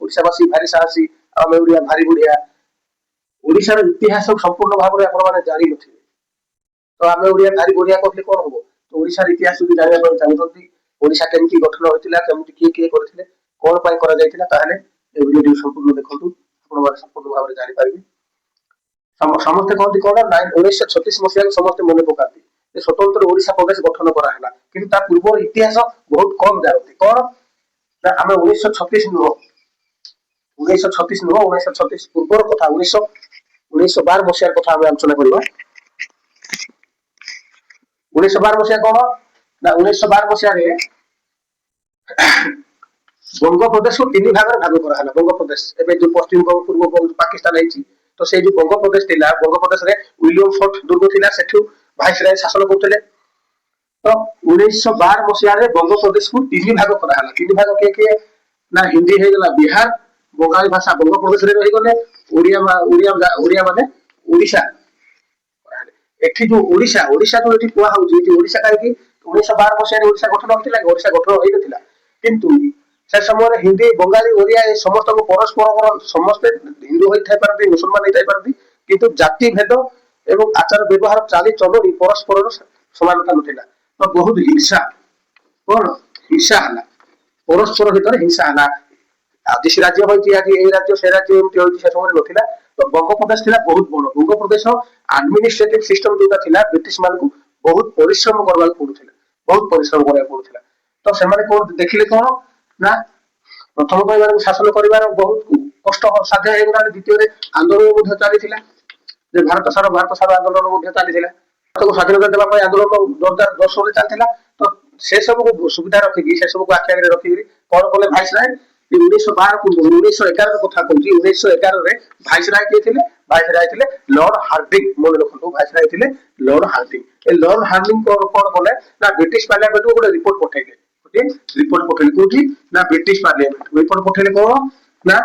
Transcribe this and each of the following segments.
ओडिशावासी भारी साहसी आम ओडिया भारी बढ़िया ओडिशार इतिहास संपूर्ण भाव में आपण मैंने जानी नथिबे तो आम ओडिया भारी बढ़िया कहले कौन हम तो ओडिशार इतिहास যদি জানিবা ପାଇଁ ଚାହୁଁଛନ୍ତି ओडिशा केमती गठन होइतिला केमती किए किए करथिले कोन पाई करा जायतिला ताहले ए वीडियो संपूर्ण देखंतु आपण माने संपूर्ण भाव में जानि पारिबे समस्त कहती कौन ना 1936 मसीहा समस्त मन पकाती स्वतंत्र ओडिशा प्रदेश गठन कराला किंतु ता पूर्व इतिहास बहुत कम जानती कौन ना आम 1936 नुह 1936 नुह 1936 पूर्वर कथा 1912 मसीहार कथा आम आलोचना करबा 1912 मसीहा कौन ना 1912 मसीहा रे बंग प्रदेश को तीन भाग में भाग कराला बंग प्रदेश एबे जो पश्चिम बंग पूर्व बंग पाकिस्तान आइची तो से जो बंग प्रदेश थिला बंग प्रदेश रे विलियम फोर्ट दुर्ग थिला सेठू भाइसराय शासन करथिले तो 1912 मसीहा रे बंग प्रदेश को तीन भाग कराला तीन भाग के ना हिंदी हे गला बिहार बंगाली भाषा बंग प्रदेश रे रही गले ओडिया माने ओडिशा एठी जो ओडिशा ओडिशा तो एठी कुआ होउची एठी ओडिशा काहे कि 1912 मसीहा रे ओडिशा गठन होतिला ओडिशा गठन होई नथिला किंतु से समय हिंदी बंगाली ओडिया ए समस्त को परस्पर समस्त हिंदू होई थाई पारती मुसलमान होई थाई पारती किंतु जाति भेद एवं आचार व्यवहार चाली चलनी परस्पर समानता नथिला तो बहुत हिंसा कोन हिंसा हला परस्पर भीतर हिंसा हला आदि राज्य होई आज ए राज्य से राज्य एमती होई से समय नथिला तो बंग प्रदेश थिला बहुत बड़ बंग प्रदेश एडमिनिस्ट्रेटिव सिस्टम जोटा थिला ब्रिटिश मान को बहुत परिश्रम करबा पड़ुथिला बहुत परिश्रम करबा पड़ुथिला तो से माने कोन देखिले कोन ना प्रथम परिवार को शासन करिवार बहुत कष्ट साध्य हे गला द्वितीय रे आंदोलन मध्ये चली थिला जे भारत सारा आंदोलन मध्ये चली थिला तो स्वाधीनता देबा पय आंदोलन जोरदार जोर से चली थिला तो से सब को सुविधा रखी से सब को आखि आगे रखी कोन कोले भाइसराय 1912 को 1911 कथा कहूची 1911 रे भाइसराय के थिले भाइसराय थिले लॉर्ड हार्डिंग मन रखतो भाइसराय थिले लॉर्ड हार्डिंग ए लॉर्ड हार्डिंग कोन कोले ना ब्रिटिश पार्लियामेंट को गोटे रिपोर्ट पठाइले ओके रिपोर्ट पठाइले कोठी ना ब्रिटिश पार्लियामेंट रिपोर्ट पठाइले कोन ना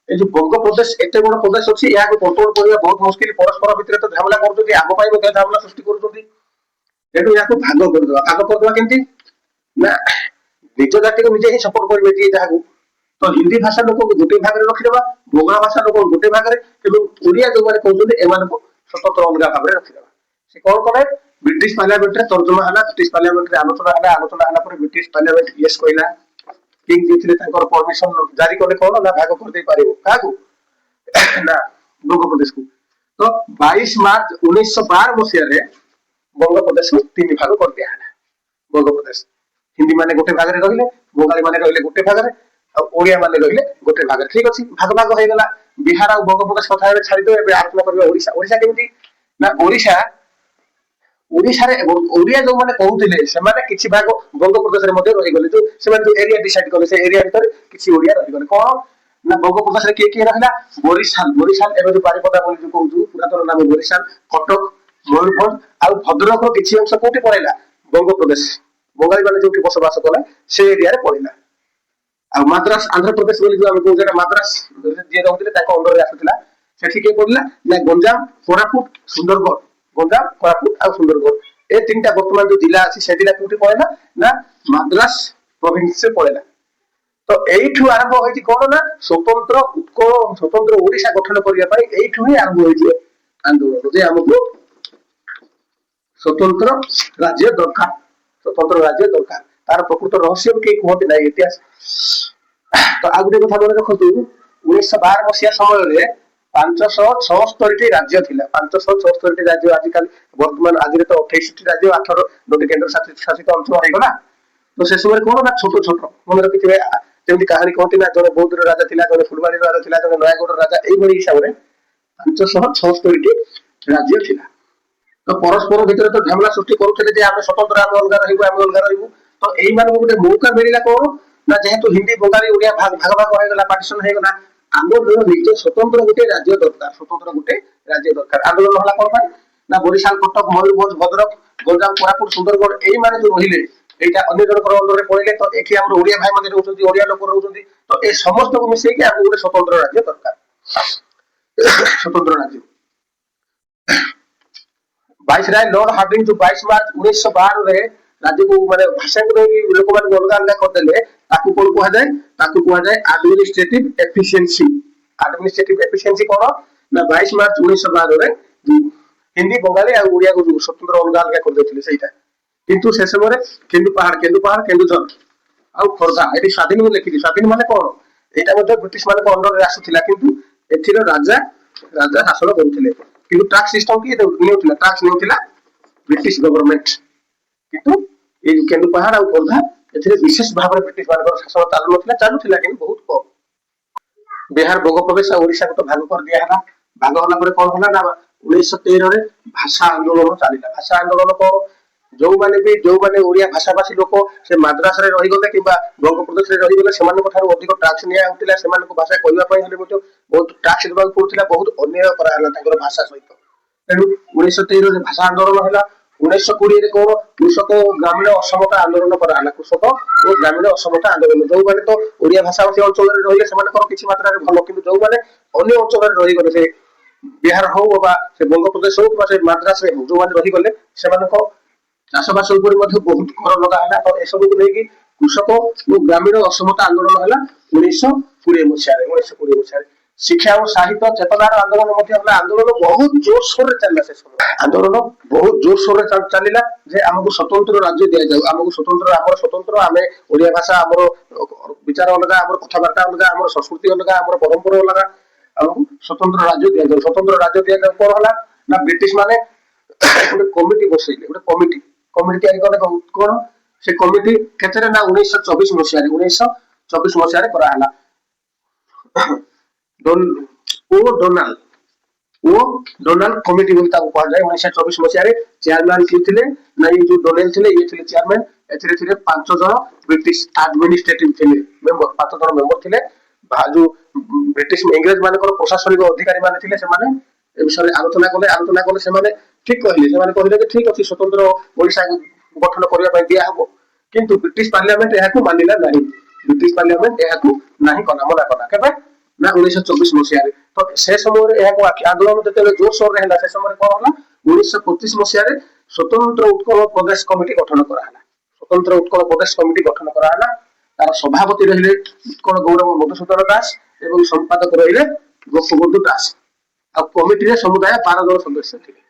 ए जो बंग प्रदेश एते बड़ प्रदेश अछि या को कंट्रोल करिया बहुत मुश्किल परस्पर भितर तो झमेला करजोदी आगो पाइ के झमेला सृष्टि करजोदी एटु याको भाग कर दवा केंती ना निज जाति को निजे ही सपोर्ट करबे जी जागो तो हिंदी भाषा लोक गोटे भाग में रखिदेबा बंगाला भाषा लोक गोटे भाग में एवं ओडिया जो माने कहउछन एमान को स्वतंत्र अलग भाग में रखिदेबा से कोन करे ब्रिटिश पार्लियामेंट रे तर्जुमा हला ब्रिटिश पार्लियामेंट रे आलोचना हला पर ब्रिटिश पार्लियामेंट यस कहला किंग जेथिले तांकर परमिशन जारी करले कोन ना भाग कर दे पारिबो कागो ना बंग प्रदेश को तो 22 मार्च 1912 मसिया रे बंग प्रदेश को तीन भाग कर दिया हला बंग प्रदेश हिंदी माने गोटे भाग रे रहिले बंगाली माने रहिले गोटे भाग रे ओडिया माने रहिले गोटे भाग ठीक अछि भाग होय गेला बिहार आ बंग प्रदेश कथा रे छाडी दो एबे आलोचना करबा ओडिशा केमती ना ओडिशा रे ओडिया जो माने कहउतिले से माने किछि भाग बंग प्रदेश रे मध्ये रहि गले जो से माने जो एरिया डिसाइड करले से एरिया भीतर किछि ओडिया रहि गले कोन ना बंग प्रदेश रे के रहला बोरिशाल एबे जो बारिपदा बोली जो कहउछु पुरातन नाम बोरिशाल कटक मयूरभंज आ भद्रक रो किछि अंश कोठी पड़ेला बंग प्रदेश बंगाली माने जोठी बसवास कले से एरिया रे पड़ेला आ मद्रास आंध्र प्रदेश बोली जो हम कहू जेटा मद्रास जे रहउतिले ताको अंडर रे आसुतिला सेठी के पड़ला ना गंजाम कोरापुट सुंदरगढ़ गंजाम कोरापुट आ सुंदरगढ़ ए तीनटा वर्तमान जो जिला अछि से जिला कोठी पड़ेला ना मद्रास प्रोविंस से पड़ेला तो एठु आरंभ होइछि कोन ना स्वतंत्र उत्कल स्वतंत्र ओडिशा गठन करिया पई एठु ही आरंभ होइछि आंदोलन जे हमकु स्वतंत्र राज्य दरकार तार प्रकृत रहस्य के कहते ना इतिहास तो आगुटे कथा मन रखतु 1912 मसिया समय रे 576 टी राज्य थिला 576 टी राज्य आजिकल वर्तमान आज रे तो 28 टी राज्य 18 दोटी केंद्र शासित अंचल हो गला तो से समय कोन ना छोट मन रखिथिबे जेमति कहानी कहती ना जने बौद्ध राजा थिला जने फुलबाणी राजा थिला जने नयागढ़ राजा एई भली हिसाब रे 576 टी राज्य थिला तो परस्पर भीतर तो झमेला सृष्टि करूथले जे आमे स्वतंत्र आमे अलगा रहिबु तो एई मान को गोटे मौका मिलिला कोन ना जेहेतु हिंदी बंगाली ओडिया भाग हो गला पार्टीशन हो गला आंदोलन निज स्वतंत्र गोटे राज्य दरकार आंदोलन हला कोन पाई ना बोरिशाल कटक मयूरभंज भद्रक गंजाम कोरापुट सुंदरगढ़ एई माने जो रहिले एटा अन्य जनकर अंदर रे पड़िले तो एठी हमर ओडिया भाई माने रहउछन्ती ओडिया लोक रहउछन्ती तो ए समस्त को मिसेई के हमर गोटे स्वतंत्र राज्य दरकार स्वतंत्र राज्य वाइसराय लॉर्ड हार्डिंग जो 22 मार्च 1912 रे राज्य को माने भाषा को लोक मान अलग अलग करदेले ताकू कोन कुहा जाए एडमिनिस्ट्रेटिव एफिशिएंसी। एडमिनिस्ट्रेटिव एफिशिएंसी कोन ना 22 मार्च 1912 रे हिंदी बंगाली आ ओडिया को स्वतंत्र अलग अलग कर देथिले सेटा। किंतु से समय केन्दुपहाड़ केन्दुझर आ खोर्धा एटी स्वाधीन में लिखि स्वाधीन माने कोन एटा मध्ये ब्रिटिश माने अंडर रे आसुथिला किंतु एथिरो राजा शासन करुथिले किंतु टैक्स सिस्टम की नेउथिला टैक्स नेउथिला ब्रिटिश गवर्नमेंट। किंतु ए केन्दुपहाड़ आ खोर्धा एथिरे विशेष भाव ब्रिटिश मानकर शासन चालुथिला किंतु बहुत कम। बिहार बंगप्रदेश और ओडिशा को तो भाग कर दिया है। भाग होला परे कोन होला ना 1913 रे भाषा आंदोलन चलिला। भाषा आंदोलन को जो माने ओडिया भाषाभाषी लोक से मद्रास रे रही गले किबा बंगप्रदेश रे रही गले सेमान को थारो अधिक टैक्स निया होतिला। सेमान को भाषा कहवा पई हले मतो बहुत टैक्स देबा पड़ुथिला बहुत अन्याय कराला ताकर भाषा सहित। तेनु 1913 रे भाषा आंदोलन होला। 1920 रे कोन कृषक ग्रामीण असमता आंदोलन कराला। कृषक और ग्रामीण असमता आंदोलन जो माने तो ओडिया भाषाभाषी अंचल रे रहिले सेमान को किछि मात्रा रे भलो किंतु जो माने अन्य अंचल रे रही गले से बिहार हो बा से बंगप्रदेश हो बा से मद्रास रे जो माने रही गले सेमान को चाषबास बहुत कर लगा है। तो यह सब को लेकिन कृषक और ग्रामीण असमता आंदोलन है 1920 मसीह। शिक्षा और साहित्य चेतनार आंदोलन आंदोलन बहुत जोरसोर चलला। से आंदोलन बहुत जोरसोर चलला जे आमको स्वतंत्र राज्य दि जाऊ आमको स्वतंत्र आम ओडिया भाषा आम विचार अलग आम कथबार्ता अलग आम संस्कृति अलग आम परंपरा अलग आमको स्वतंत्र राज्य दि जाऊ। स्वतंत्र राज्य दि जाऊ कौन है ना ब्रिटिश माने गोटे कमिटी बसैले गोटे कमिटी तैयारी कले कौन से कमिटी केतरे ना 1924 मसीह रे करा हला। डोनाल्ड कमिटी बोलता ताको कहा जाए। 1924 मसीह रे चेयरमैन की थिले ना ये जो डोनेल थिले ये थिले चेयरमैन। एथिरे थिले 5 जण ब्रिटिश एडमिनिस्ट्रेटिव थिले मेंबर 5 जण मेंबर थिले। जो ब्रिटिश इंग्रज मानकर प्रशासनिक अधिकारी माने थिले से माने ए विषय आलोचना कले से माने ठीक कहले से माने कहले कि ठीक अछि स्वतंत्र ओडिशा गठन करिया पय दिया हबो किंतु ब्रिटिश पार्लियामेंट एहाकू मानिला नाही। ब्रिटिश पार्लियामेंट एहाकू नाही कना मना कना केबे ना 1924 मसीह रे। तो से समय रे एहाकू आंदोलन जते जोर सोर रहला से समय कोन होला 1925 मसीह रे स्वतंत्र उत्कल प्रदेश कमिटी गठन करा हला। स्वतंत्र उत्कल प्रदेश कमिटी गठन करा हला। तार सभापति रहिले उत्कल गौरव मधुसूदन दास एवं संपादक रहिले गोपबंधु दास। आ कमिटी रे समुदाय 12 जन सदस्य थिले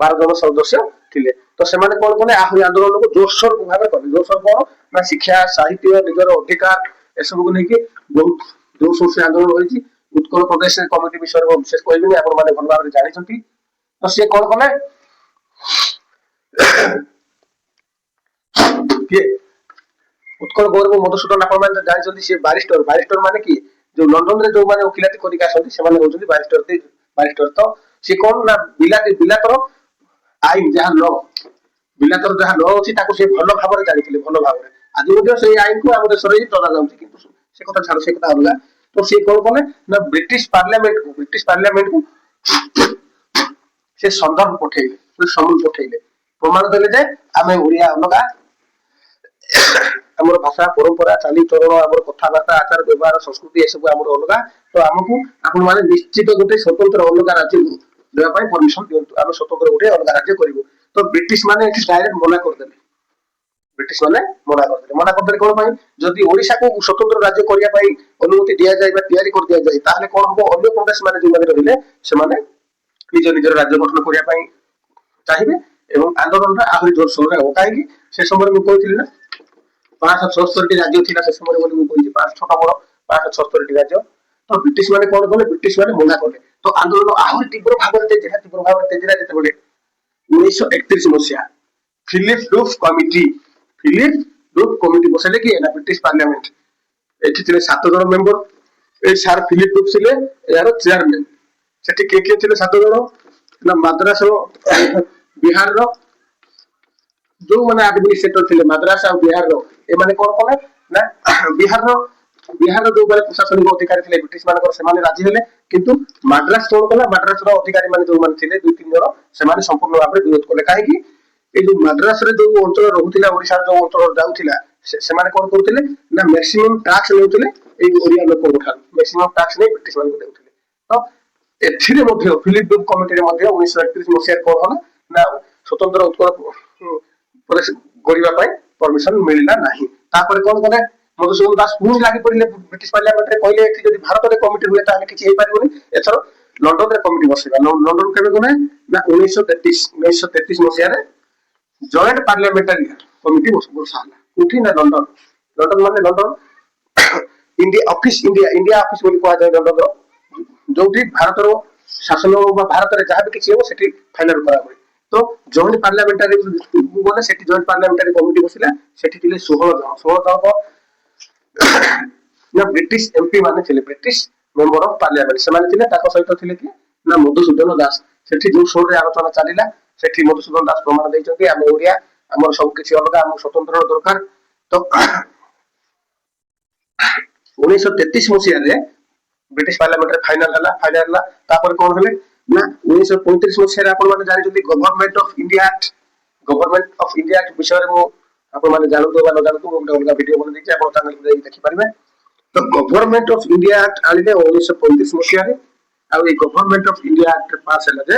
12 जन सदस्य थिले। तो सेमाने कोन कोने आहुरी आंदोलन को जोरसोर भाबे करले। जोरसोर को ना शिक्षा साहित्य निजर अधिकार ए सब को लेके बहुत जोरसोर से आंदोलन होईची। उत्कल प्रदेश कमिटी विषय में विशेष कहबिनी आपण माने भल भाबरे जानि छथि। तो से कोन कोने के उत्कल गौरव मधुसूदन आपण माने जानि छथि। से बैरिस्टर माने की जो लंदन रे जो माने वकिलाती करिका आछथि से माने होछथि बैरिस्टर। तो से कोन ना बिलातर आईन जहाँ ल बिलातर जहाँ ल अछि ताको से भलो भाबरे जानिथिले भलो भाबरे। आज मध्ये से आईन को हम देश रे चला जाउछि किंतु से कथा छाड़ से कथा अलगा। तो से कोन कोने ना ब्रिटिश पार्लियामेंट को से संदर्भ पठेइले से समूह पठेइले प्रमाण देले जे आमे ओडिया अलगा हमर भाषा परंपरा चाली चरण हमर कथाबार्ता आचार व्यवहार संस्कृति ए सब हमर अलगा। तो हमकु आपण माने निश्चित गोटे स्वतंत्र अलगा राज्य देवा पई परमिशन दियंतु आमे स्वतंत्र गोटे अलगा राज्य करिवो। तो ब्रिटिश माने एठी डायरेक्ट मना कर देले। मना कर देले कोन पई जदि ओडिसा को स्वतंत्र राज्य करिया पई अनुमति दिया जाय बा तयारी कर दिया जाय ताहले कोन हो अन्य प्रदेश माने जे माने रहिले से माने निज राज्य गठन करिया पई चाहिबे एवं आंदोलन रा आहुरी जोर सोर रे हो। काहे कि से समय में कहथिले ना 576 टी राज्य थिला से समय बोली कहछि 5 छोटा बड़ 576 टी राज्य। तो ब्रिटिश माने कोन कले ब्रिटिश माने मना कले। तो आंदोलन आहुरी तीव्र भाव तेजरा जते बडे 1931 मसीहा फिलिप लुफ कमिटी बसले कि ना ब्रिटिश पार्लियामेंट एठी थिले 7 जन मेंबर। ए सर फिलिप लुफ थिले यार चेयरमैन। सेठी के थिले 7 जन ना मद्रास रो बिहार रो जो माने एडमिनिस्ट्रेटर थिले मद्रास और बिहार रो ए माने कोन कोन ना बिहार रो जो माने प्रशासनिक अधिकारी थिले ब्रिटिश मानकर से माने राजी हेले किंतु मद्रास कोन कोन मद्रास रो अधिकारी माने जो माने थिले 2-3 जन से माने संपूर्ण भाबरे विरोध कोले। काहे कि ए जो मद्रास रे जो अंचल रहुतिला ओडिसा जो अंचल जाउतिला से माने कोन करथिले ना मैक्सिमम टैक्स लेउतिले ए ओडिया लोक उठा मैक्सिमम टैक्स ने ब्रिटिश मानक देउतिले। तो एथिरे मध्ये फिलिप लुफ कमिटी रे मध्ये 1931 मसीहा कोन होला ना स्वतंत्र उत्कल प्रदेश କରିବା ପାଇଁ ପରମିଶନ ମିଳିଲା ନାହିଁ। ତାପରେ କଣ କଲେ ମଧୁସୂଦନ ଦାସ ପୁଣି ଲାଗି ପଡିଲେ ବ୍ରିଟିଶ ପାର୍ଲାମେଣ୍ଟରେ, କହିଲେ ଏଠି ଯଦି ଭାରତରେ କମିଟି ହୁଏ ତାହେଲେ କିଛି ହେଇପାରିବନି, ଏଥର ଲଣ୍ଡନରେ କମିଟି ବସିବା। ଲଣ୍ଡନ କେବେ ଗଲେ ନା 1933 ମସିହାରେ ଜଏଣ୍ଟ ପାର୍ଲାମେଣ୍ଟାରୀ କମିଟି ବସା ହେଲା। କୋଉଠି ନା ଲଣ୍ଡନ। ଲଣ୍ଡନ ମାନେ ଲଣ୍ଡନ ଇଣ୍ଡିଆ ଅଫିସ ବୋଲି କୁହାଯାଏ ଲଣ୍ଡନର, ଯୋଉଠି ଭାରତର ଶାସନ ବା ଭାରତରେ ଯାହା ବି କିଛି ହବ ସେଠି ଫାଇନାଲ କରା ହୁଏ। ତ ଜଏଣ୍ଟ ପାର୍ଲାମେଣ୍ଟାରୀ ଗଲେ ସେଠି ଜଏଣ୍ଟ ପାର୍ଲାମେଣ୍ଟାରୀ କମିଟି ବସିଲା, ସେଠି ଥିଲେ 16 ଜଣ ନା ବ୍ରିଟିଶ ଏମପି ମାନେ ଥିଲେ, ବ୍ରିଟିଶ ମେମ୍ବର ଅଫ ପାର୍ଲାମେଣ୍ଟ ସେମାନେ ଥିଲେ। ତାଙ୍କ ସହିତ ଥିଲେ କି ନା ମଧୁସୂଦନ ଦାସ। ସେଠି ଯୋଉ ଶୋରେ ଆଲୋଚନା ଚାଲିଲା ସେଠି ମଧୁସୂଦନ ଦାସ ପ୍ରମାଣ ଦେଇଛନ୍ତି ଆମେ ଓଡିଆ, ଆମର ସବୁ କିଛି ଅଲଗା, ଆମକୁ ସ୍ୱତନ୍ତ୍ର ଦରକାର। ତ 1933 ମସିହାରେ ବ୍ରିଟିଶ ପାର୍ଲାମେଣ୍ଟରେ ଫାଇନାଲ ହେଲା। ତାପରେ କଣ ହେଲେ ନା 1935 ମସିହାରେ ଆପଣ ମାନେ ଜାଣିଛନ୍ତି government of India act. Government of India act ବିଷୟରେ ମୁଁ ଆପଣ ମାନେ ଜାଣନ୍ତୁ ବା ନ ଜାଣନ୍ତୁ ମୁଁ ଗୋଟେ ଅଲଗା ଭିଡିଓ ବନେଇ ଦେଇଛି, ଆପଣ ଚ୍ୟାନେଲକୁ ଯାଇକି ଦେଖିପାରିବେ। ତ ଗଭର୍ଣ୍ଣମେଣ୍ଟ ଅଫ ଇଣ୍ଡିଆ ଆକ୍ଟ ଆଣିଲେ 1935 ମସିହାରେ। ଆଉ ଏଇ government of India act pass ହେଲା ଯେ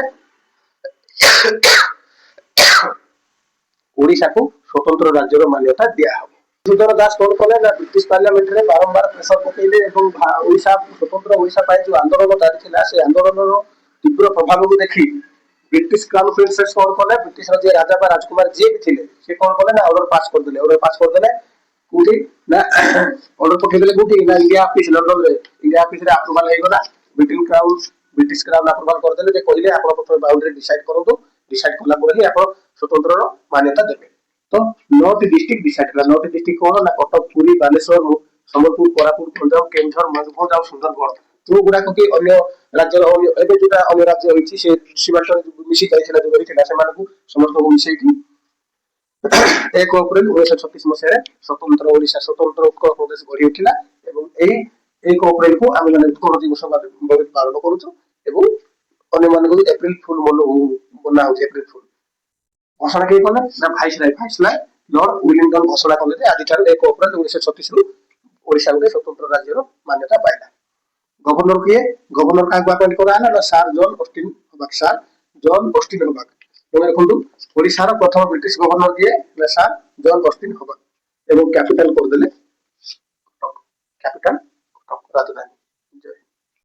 ଓଡିଶାକୁ ସ୍ୱତନ୍ତ୍ର ରାଜ୍ୟର ମାନ୍ୟତା ଦିଆହବ। ମଧୁସୂଦନ ଦାସ କଣ କଲେ ନା ବ୍ରିଟିଶ ପାର୍ଲାମେଣ୍ଟରେ ବାରମ୍ବାର ପ୍ରେସର ପକେଇଲେ ଏବଂ ଓଡିଶା ସ୍ୱତନ୍ତ୍ର ଓଡିଶା ପାଇଁ ଯୋଉ ଆନ୍ଦୋଳନ ଚାଲିଥିଲା ସେ ଆନ୍ଦୋଳନର ତୀବ୍ର ପ୍ରଭାବକୁ ଦେଖି ବ୍ରିଟିଶ କ୍ରାଉନ ପ୍ରିନ୍ସେସ କଣ କଲେ, ବ୍ରିଟିଶର ଯିଏ ରାଜା ବା ରାଜକୁମାର ଯିଏ ବି ଥିଲେ ସେ କଣ କଲେ ନା ଅର୍ଡର ପାସ୍ କରିଦେଲେ। କୋଉଠି ନା ଅର୍ଡର ପଠେଇଦେଲେ କୋଉଠି ନା ଇଣ୍ଡିଆ ଅଫିସ ଲଣ୍ଡନରେ। ଇଣ୍ଡିଆ ଅଫିସରେ ଆପ୍ରୁଭାଲ ହେଇଗଲା। ବ୍ରିଟିଶ କ୍ରାଉନ ଆପ୍ରୁଭାଲ କରିଦେଲେ ଯେ କହିଲେ ଆପଣ ପ୍ରଥମେ ବାଉଣ୍ଡରୀ ଡିସାଇଡ କରନ୍ତୁ, ଡିସାଇଡ କଲା ପରେ ହିଁ ଆପଣ ସ୍ୱତନ୍ତ୍ରର ମାନ୍ୟତା ଦେବେ। ତ 9ଟି ଡିଷ୍ଟ୍ରିକ୍ଟ ଡିସାଇଡ ହେଲା। 9ଟି ଡିଷ୍ଟ୍ରିକ୍ଟ କଣ ନା କଟକ, ପୁରୀ, ବାଲେଶ୍ୱର, ସମ୍ବଲପୁର, କୋରାପୁଟ, ଗଞ୍ଜାମ, କେନ୍ଦୁଝର, ମୟୂରଭଞ୍ଜ ଆଉ ସୁନ୍ଦରଗଡ଼। ଯୋଉ ଗୁଡାକ କି ଅନ୍ୟ ରାଜ୍ୟର ଏବେ ଯୋଉଟା ଅନ୍ୟ ରାଜ୍ୟ ହେଇଛି ସେ ସୀମାଞ୍ଚଳ ମିଶି ଯାଇଥିଲା ଯୋଉ ରହିଥିଲା ସେମାନଙ୍କୁ ସମସ୍ତଙ୍କୁ ମିଶେଇକି 1 ଏପ୍ରିଲ 1936 ମସିହାରେ ସ୍ୱତନ୍ତ୍ର ଓଡିଶା, ସ୍ୱତନ୍ତ୍ର ଉତ୍କଳ ପ୍ରଦେଶ ଗଢି ଉଠିଲା। ଏବଂ ଏଇ 1 ଏପ୍ରିଲକୁ ଆମେ ମାନେ ଉତ୍କଳ ଦିବସ ଭାବେ ପାଳନ କରୁଛୁ ଏବଂ ଅନ୍ୟମାନଙ୍କୁ ଏପ୍ରିଲ ଫୁଲ ମନା ହଉଛି। ଏପ୍ରିଲ ଫୁଲ ଘୋଷଣା କିଏ କଲେ ନା ଭାଇସରାୟ ଲର୍ଡ ୱିଲିଂଟନ ଘୋଷଣା କଲେ ଯେ ଆଜିଠାରୁ 1 ଏପ୍ରିଲ 1936 ରୁ ଓଡିଶା ଗୋଟେ ସ୍ୱତନ୍ତ୍ର ରାଜ୍ୟର ମାନ୍ୟତା ପାଇଲା। ଗଭର୍ଣ୍ଣର କିଏ? ଗଭର୍ଣ୍ଣର କାହାକୁ ଆପଏଣ୍ଟ କରାହେଲା ନା ସାର ଜନ ଅଷ୍ଟିନ ହବାକ। ମନେ ରଖନ୍ତୁ ଓଡିଶାର ପ୍ରଥମ ବ୍ରିଟିଶ ଗଭର୍ଣ୍ଣର କିଏ ନା ସାର ଜନ ଅଷ୍ଟିନ ହବାକ। ଏବଂ କ୍ୟାପିଟାଲ କରିଦେଲେ କଟକ, କ୍ୟାପିଟାଲ କଟକ ରାଜଧାନୀ।